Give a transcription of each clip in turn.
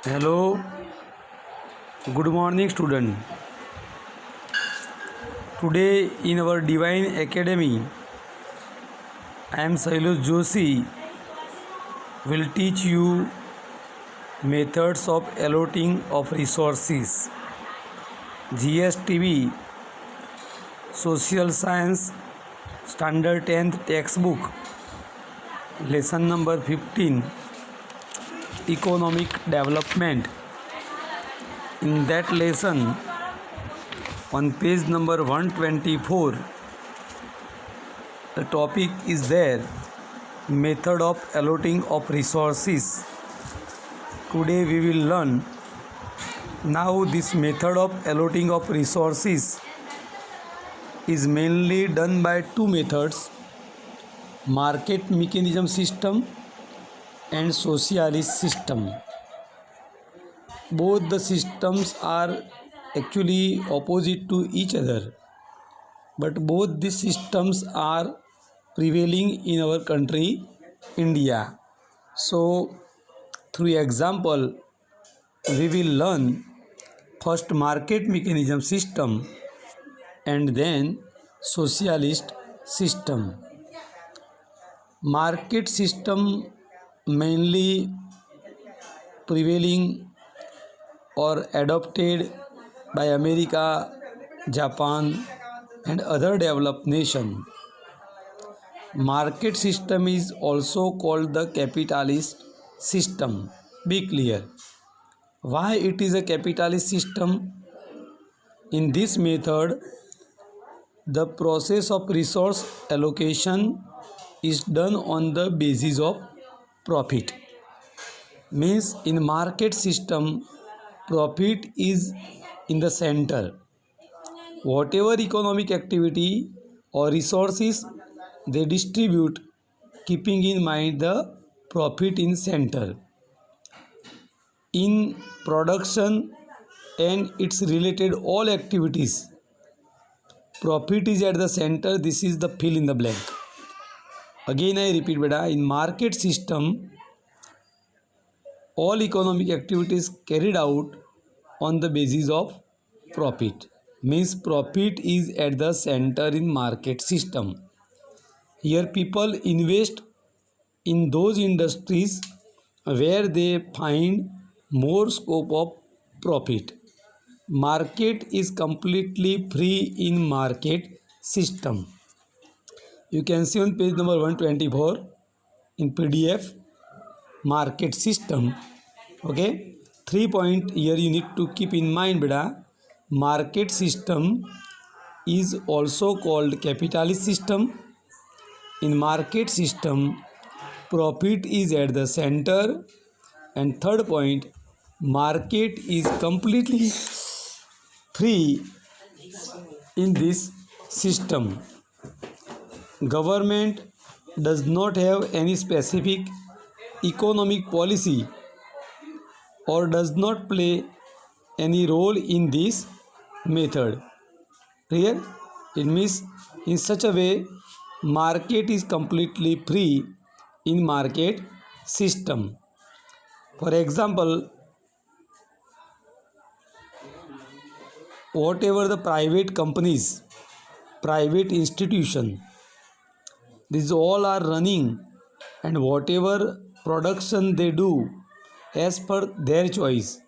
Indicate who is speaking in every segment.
Speaker 1: Hello, good morning, student. Today in our Divine Academy, I am Sailuj Joshi. Will teach you methods of allotting of resources. GSTV, Social Science, Standard 10th textbook, lesson number 15, Economic Development. In that lesson, on page number 124, the topic is there, method of allotting of resources. Today we will learn now this method of allotting of resources is mainly done by two methods, market mechanism system and socialist system. Both the systems are actually opposite to each other, but both these systems are prevailing in our country India. So through example we will learn first market mechanism system and then socialist system. Market system mainly prevailing or adopted by America, Japan and other developed nations. Market system is also called the capitalist system. Be clear. Why it is a capitalist system? In this method, the process of resource allocation is done on the basis of profit. Means in market system, profit is in the center. Whatever economic activity or resources they distribute, keeping in mind the profit in center. In production and its related all activities, profit is at the center. This is the fill in the blank. Again I repeat beta, in market system all economic activities carried out on the basis of profit. Means profit is at the center in market system. Here people invest in those industries where they find more scope of profit. Market is completely free in market system. You can see on page number 124 in PDF, market system. Okay, 3 point here you need to keep in mind beta. Market system is also called capitalist system. In market system, profit is at the center. And third point, market is completely free in this system. Government does not have any specific economic policy or does not play any role in this method. Clear? It means in such a way market is completely free in market system. For example, whatever the private companies, private institution, these all are running, and whatever production they do as per their choice,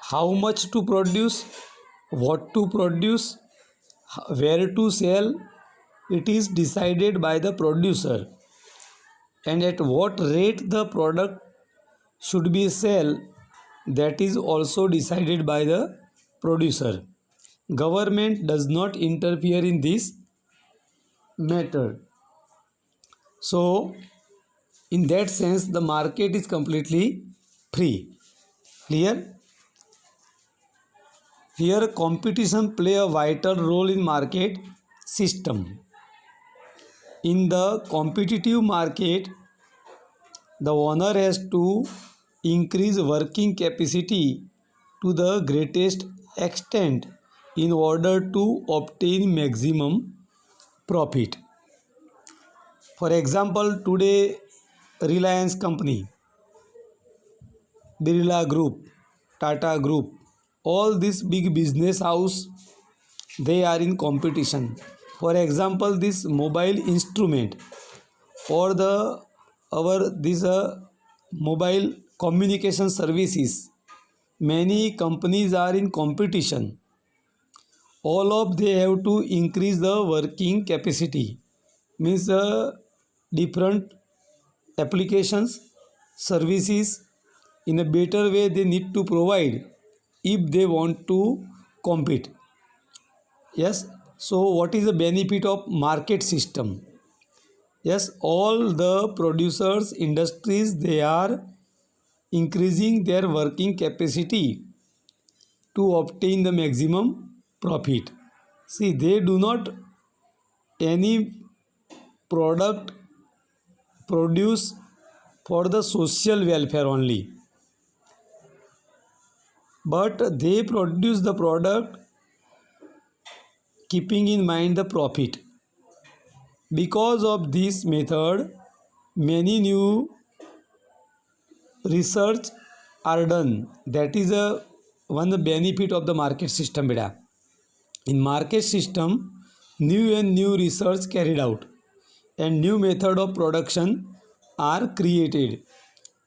Speaker 1: how much to produce, what to produce, where to sell, it is decided by the producer, and at what rate the product should be sell, that is also decided by the producer. Government does not interfere in this method. So in that sense the market is completely free. Clear? Here competition play a vital role in market system. In the competitive market, the owner has to increase working capacity to the greatest extent in order to obtain maximum profit. For example, today Reliance company, Birla Group, Tata Group, all these big business house, they are in competition. For example, this mobile instrument or the our this mobile communication services, many companies are in competition. All of they have to increase the working capacity, means different applications services in a better way they need to provide if they want to compete. Yes, so what is the benefit of market system? Yes, all the producers industries, they are increasing their working capacity to obtain the maximum profit. See, they do not any product produce for the social welfare only, but they produce the product keeping in mind the profit. Because of this method, many new research are done. That is a one benefit of the market system beta. In market system, new and new research carried out and new method of production are created.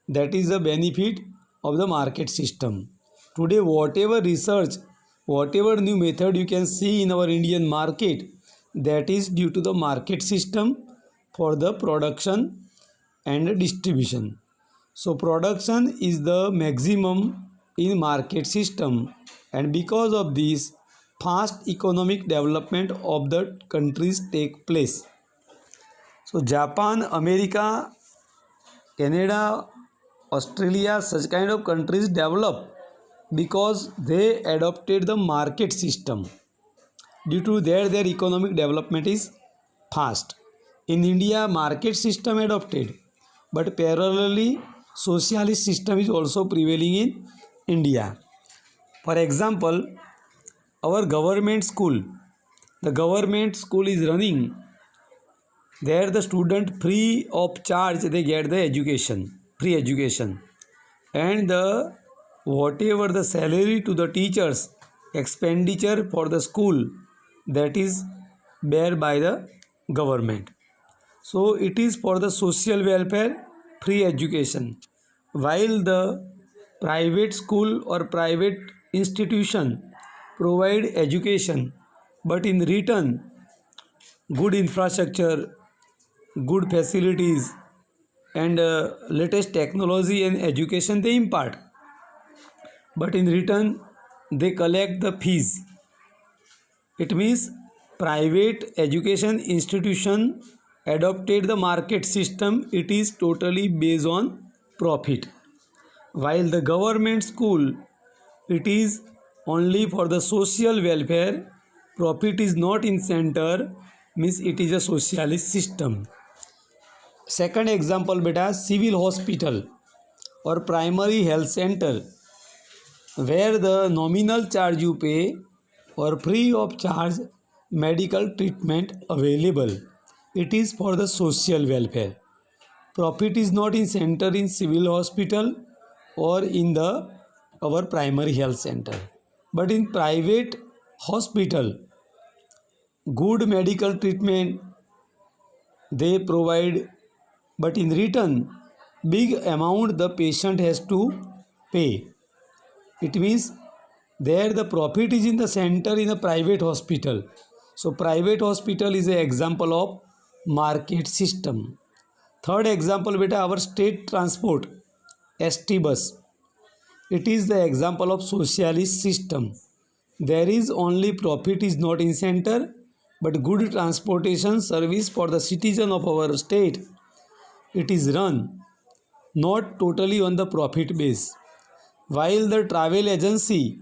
Speaker 1: That is the benefit of the market system. Today, whatever research, whatever new method you can see in our Indian market, that is due to the market system for the production and distribution. So production is the maximum in market system, and because of this, fast economic development of the countries take place. So Japan, America, Canada, Australia, such kind of countries develop because they adopted the market system. Due to their economic development is fast. In India, market system adopted, but parallelly socialist system is also prevailing in India. For example, our government school, the government school is running. There the student free of charge they get the education, free education, and the whatever the salary to the teachers, expenditure for the school, that is bear by the government. So it is for the social welfare, free education, while the private school or private institution provide education, but in return good infrastructure, good facilities, and latest technology and education they impart, but in return they collect the fees. It means private education institution adopted the market system, it is totally based on profit, while the government school, it is only for the social welfare, profit is not in center, means it is a socialist system. Second example beta, civil hospital or primary health center, where the nominal charge you pay or free of charge medical treatment available. It is for the social welfare. Profit is not in center in civil hospital or in the our primary health center, but in private hospital, good medical treatment they provide, but in return big amount the patient has to pay. It means there the profit is in the center in a private hospital. So private hospital is an example of market system. Third example beta, our state transport, ST bus, it is the example of socialist system. There is only profit is not in center, but good transportation service for the citizen of our state, it is run not totally on the profit base, while the travel agency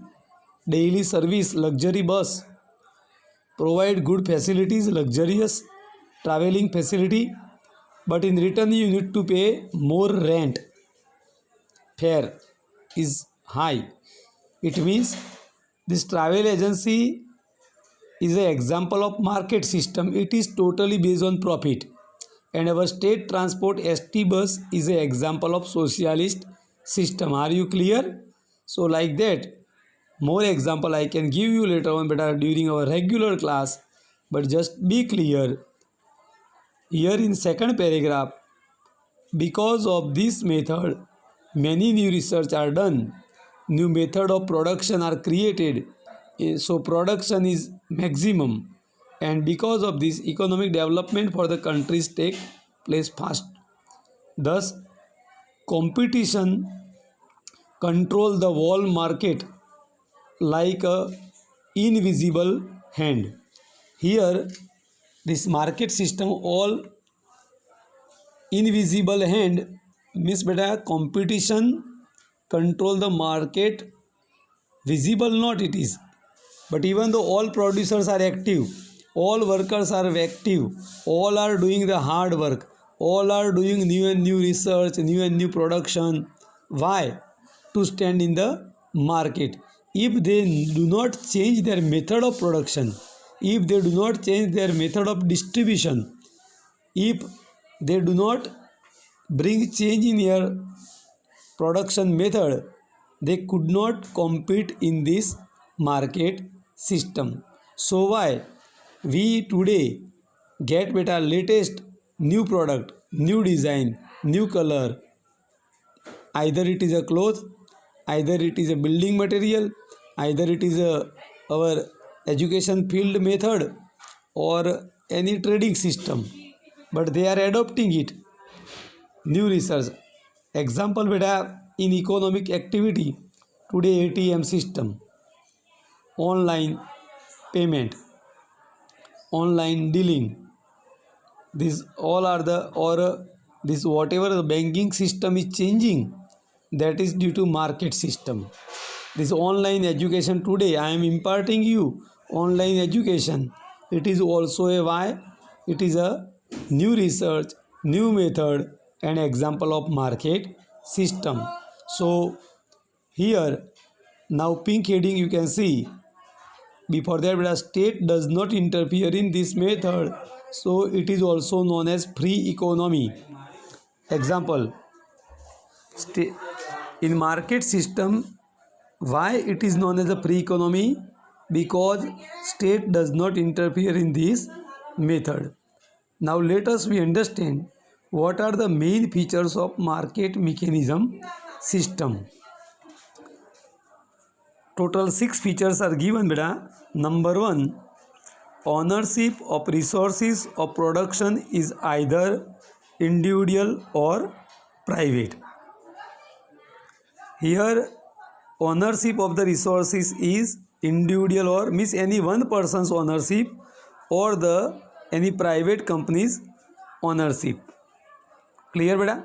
Speaker 1: daily service luxury bus provide good facilities, luxurious traveling facility, but in return you need to pay more rent, fare is high. It means this travel agency is an example of market system, it is totally based on profit, and our state transport ST bus is an example of socialist system. Are you clear? So like that, more example I can give you later on better during our regular class, but just be clear. Here in second paragraph, because of this method, many new research are done. New method of production are created. So production is maximum. And because of this, economic development for the countries take place fast. Thus, competition control the whole market like a invisible hand. Here, this market system all invisible hand means beta competition control the market, visible not it is, but even though all producers are active, all workers are active, all are doing the hard work, all are doing new and new research, new and new production. Why? To stand in the market. If they do not change their method of production, if they do not change their method of distribution, if they do not bring change in their production method, they could not compete in this market system. So why we today get better latest new product, new design, new color, either it is a cloth, either it is a building material, either it is our education field method or any trading system, but they are adopting it. New research. Example beta in economic activity today ATM system, online payment, online dealing. These all are the this whatever the banking system is changing, that is due to market system. This online education today I am imparting you online education. It is also a why? It is a new research, new method, and example of market system. So here now pink heading you can see. Before that the state does not interfere in this method, so it is also known as free economy. Example, in market system, why it is known as a free economy? Because state does not interfere in this method. Now let us we understand what are the main features of market mechanism system. Total 6 features are given beta. Number 1, ownership of resources of production is either individual or private. Here ownership of the resources is individual or means any one person's ownership or the any private company's ownership. Clear beta?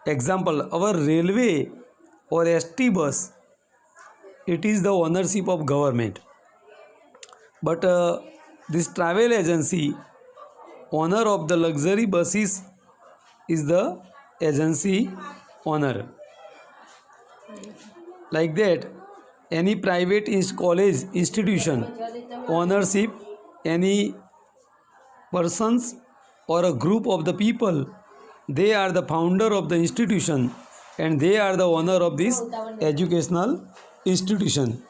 Speaker 1: Example, our railway or ST bus, it is the ownership of government, but this travel agency, owner of the luxury buses is the agency owner. Like that, any private college institution ownership, any persons or a group of the people, they are the founder of the institution and they are the owner of this educational institution.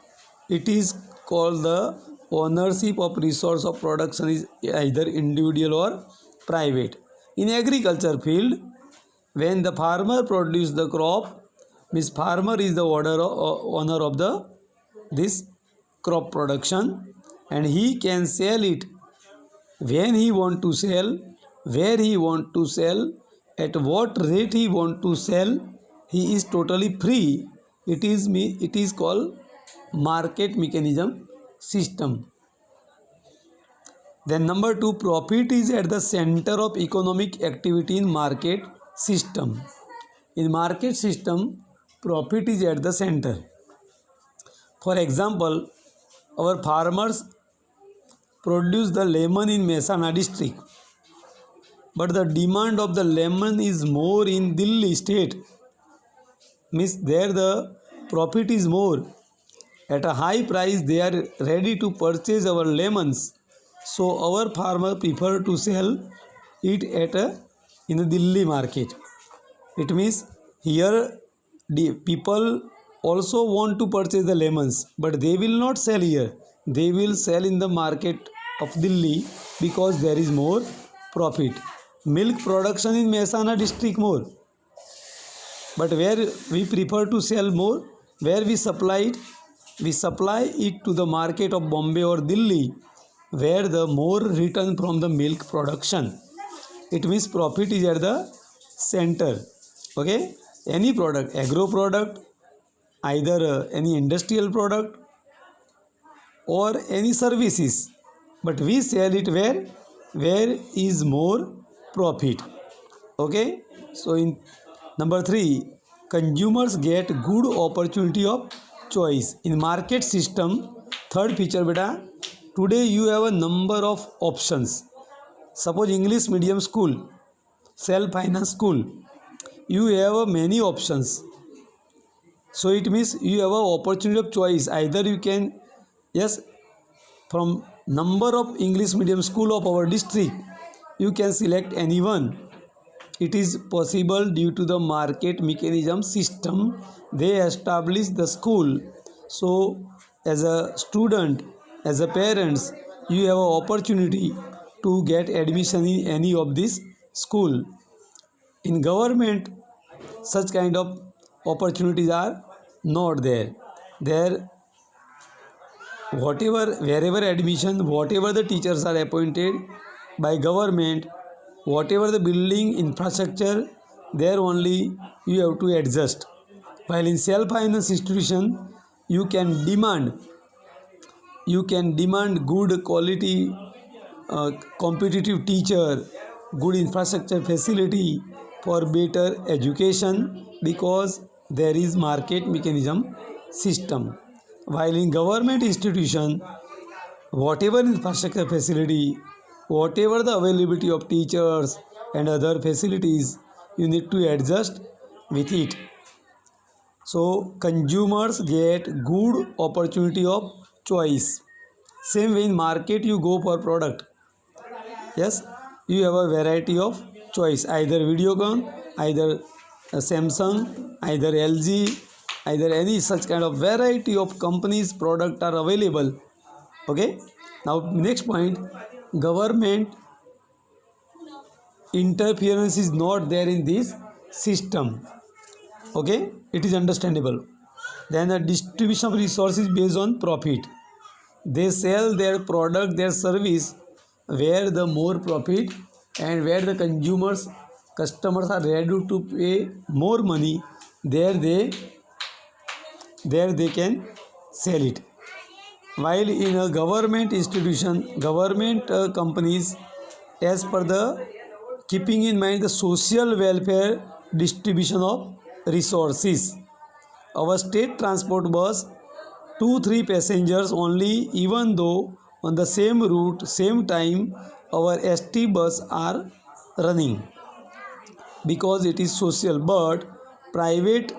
Speaker 1: It is called the ownership of resource of production is either individual or private. In agriculture field, when the farmer produce the crop, means farmer is the owner of the this crop production and he can sell it when he want to sell, where he want to sell, at what rate he want to sell. He is totally free. It is called market mechanism system. Then number 2, profit is at the center of economic activity in market system. In market system, profit is at the center. For example, our farmers produce the lemon in Mehsana district, but the demand of the lemon is more in Delhi state. Means there the profit is more. At a high price they are ready to purchase our lemons. So our farmer prefer to sell it in the Delhi market. It means here people also want to purchase the lemons, but they will not sell here. They will sell in the market of Delhi because there is more profit. Milk production in Mehsana district more, but where we prefer to sell more, where we supply it to the market of Bombay or Delhi, where the more return from the milk production. It means profit is at the center. Okay, any product, agro product, either any industrial product or any services, but we sell it where is more profit. Okay, so in number 3, consumers get good opportunity of choice in market system. Third feature beta, today you have a number of options. Suppose English medium school, self finance school, you have many options. So it means you have a opportunity of choice. Either you can, yes, from number of English medium school of our district, you can select any one. It is possible due to the market mechanism system. They establish the school. So as a student, as a parents, you have an opportunity to get admission in any of this school. In government, such kind of opportunities are not there. There, wherever admission, whatever the teachers are appointed by government, whatever the building infrastructure, there only you have to adjust. While in self-finance institution, you can demand good quality, competitive teacher, good infrastructure facility for better education, because there is market mechanism system. While in government institution, whatever infrastructure facility, whatever the availability of teachers and other facilities, you need to adjust with it. So consumers get good opportunity of choice. Same way in market, you go for product. Yes, you have a variety of choice, either Videocon, either Samsung, either LG, either any such kind of variety of companies product are available. Okay, now next point, government interference is not there in this system. Okay, it is understandable. Then the distribution of resources based on profit. They sell their product, their service where the more profit and where the customers are ready to pay more money, there they can sell it. While in a government institution, government companies, as per the keeping in mind the social welfare distribution of resources, our state transport bus 2-3 passengers only, even though on the same route, same time, our ST bus are running because it is social. But private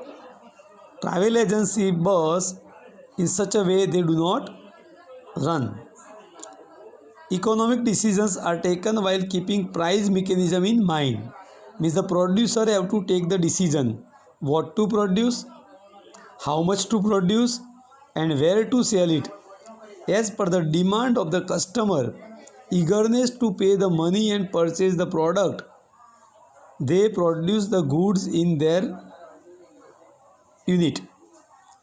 Speaker 1: travel agency bus in such a way they do not run. Economic decisions are taken while keeping price mechanism in mind. Means the producer have to take the decision what to produce, how much to produce, and where to sell it as per the demand of the customer, eagerness to pay the money and purchase the product. They produce the goods in their unit.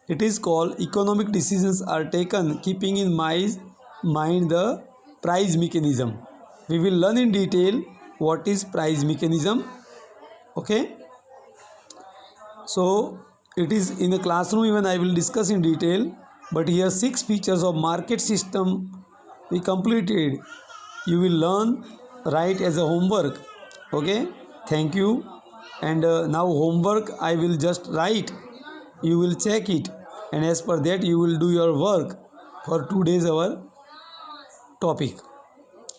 Speaker 1: It is called economic decisions are taken keeping in mind the price mechanism. We will learn in detail what is price mechanism. Okay, so it is in the classroom, even I will discuss in detail, but here 6 features of market system we completed. You will learn right as a homework. Okay, thank you. And now homework I will just write, you will check it, and as per that you will do your work for today's our topic.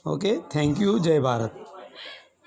Speaker 1: Okay, thank you. Jai Bharat.